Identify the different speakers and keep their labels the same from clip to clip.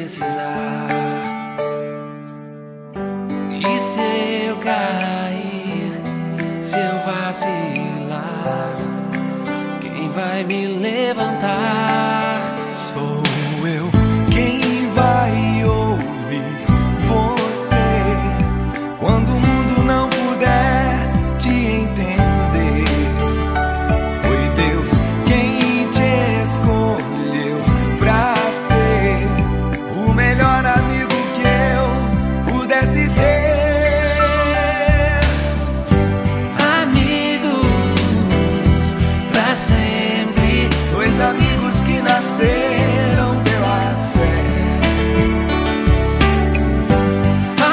Speaker 1: precisar. E se eu cair, se eu vacilar, quem vai me levantar?
Speaker 2: Sou eu quem vai ouvir você quando o mundo não puder te entender. Foi Deus quem te escolheu pra ser o melhor amigo que eu pudesse ter.
Speaker 1: Amigos pra sempre,
Speaker 2: Dois amigos que nasceram pela fé.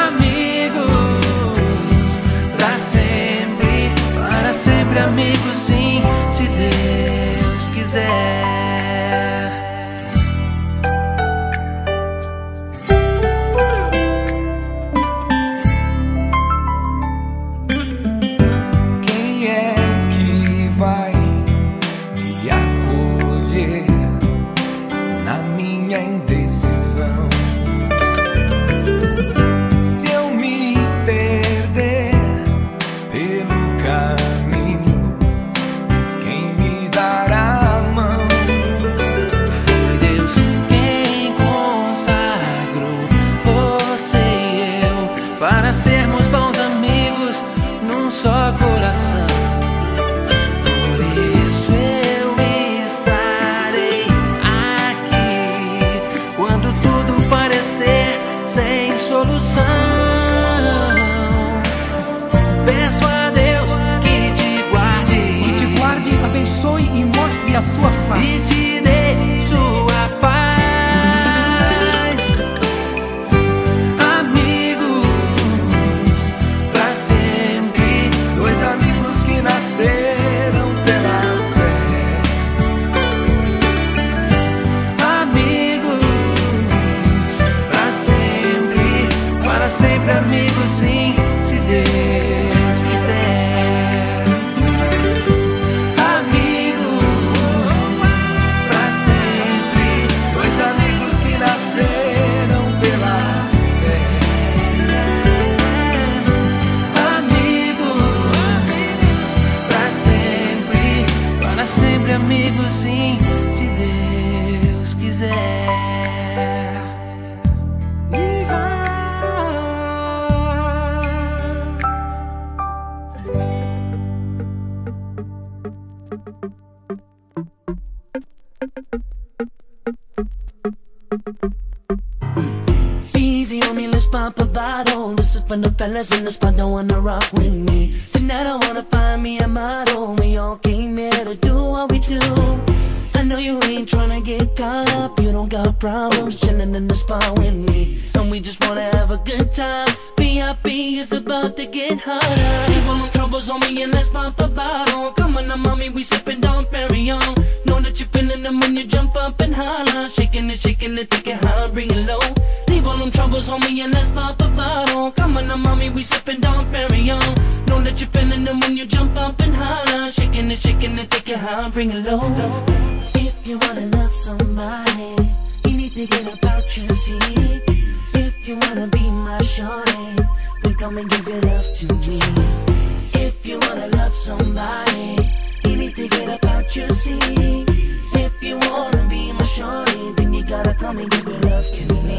Speaker 1: amigos pra sempre, para sempre amigos sim, se Deus quiser.
Speaker 2: Quem é que vai me acolher na minha indecisão? Se eu me perder pelo caminho, quem me dará a mão?
Speaker 1: Foi Deus quem consagrou você e eu para sermos bons amigos num só coração. Por isso eu estarei aqui quando tudo parecer sem solução. Peço a Deus que te guarde,
Speaker 3: Abençoe e mostre a sua
Speaker 1: e
Speaker 3: face.
Speaker 1: te dê sua paz. Amigos pra sempre,
Speaker 2: Dois amigos que nasceram pela fé.
Speaker 1: amigos pra sempre, para sempre amigos sim, se Deus quiser. Amigos pra sempre,
Speaker 2: Dois amigos que nasceram pela fé.
Speaker 1: amigos pra sempre, para sempre amigos sim, se Deus quiser.
Speaker 4: Easy on me, let's pop a bottle. This is for the fellas in the spot that wanna rock with me. Tonight I wanna find me a model. We all came here to do what we do. I know you ain't tryna get caught up. You don't got problems chilling in the spot with me. And we just wanna have a good time. VIP is about to get harder. Leave all them troubles on me and let's pop a bottle. Come on now, mommy, we sippin' Dom Perignon. Know that you're feeling them when you jump up and holler. Shaking it, take it high, bring it low. Leave all them troubles on me and let's pop a bottle. Come on now, mommy, we sippin' Dom Perignon. Know that you're feeling them when you jump up and holler. Shaking it, take it high, bring it low. If you wanna love somebody, you need to get about your seat. If you wanna be my shorty, then come and give your love to me. If you wanna love somebody, you need to get about your seat. If you wanna be my shorty, then you gotta come and give your love to me.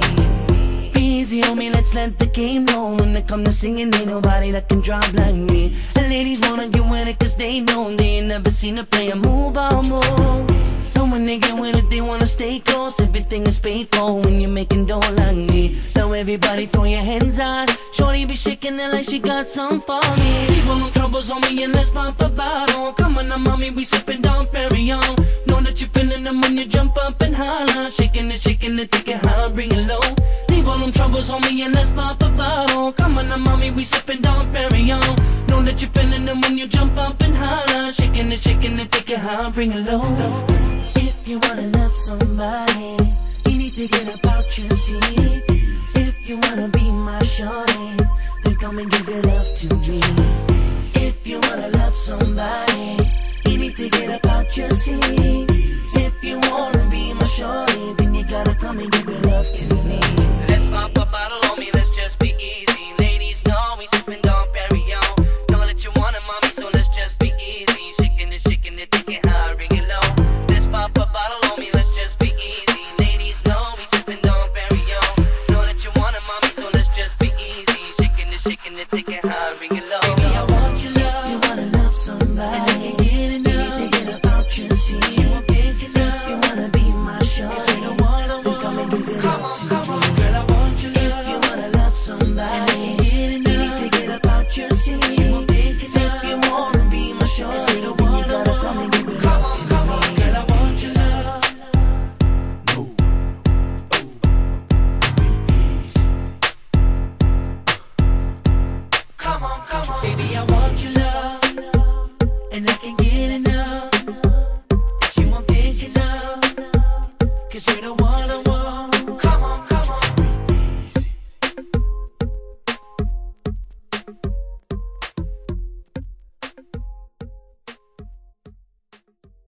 Speaker 4: Easy on me, let's let the game roll. When it come to singing, ain't nobody that can drop like me. The ladies wanna get with it cause they know they ain't never seen a player move on move. So when they get with it, they wanna stay close. Everything is paid for when you're making dough like me. So everybody throw your hands out. Shorty be shaking it like she got some for me. Leave all them troubles on me and let's pop a bottle. Come on now, mommy, we sippin' Dom Perignon. Know that you're feeling them when you jump up and holler. Shaking it, take it high, bring it low. Leave all them troubles on me and let's pop a bottle. Come on now, mommy, we sippin' Dom Perignon. Know that you're feeling them when you jump up and holler. Shaking it, take it high, bring it low. If you wanna love somebody, you need to get about your seat. If you wanna be my shorty, then come and give your love to me. If you wanna love somebody, you need to get about your seat. If you wanna be my shorty, then you gotta come and give your love to me. cheek. If you wanna be my shorty, then come and give it up to me. Girl, I want your love. If you wanna love somebody, you need to get up out your seat. If you wanna be my shorty, then you gotta come and give it up to me. Girl, I want your love. Come on, baby, I want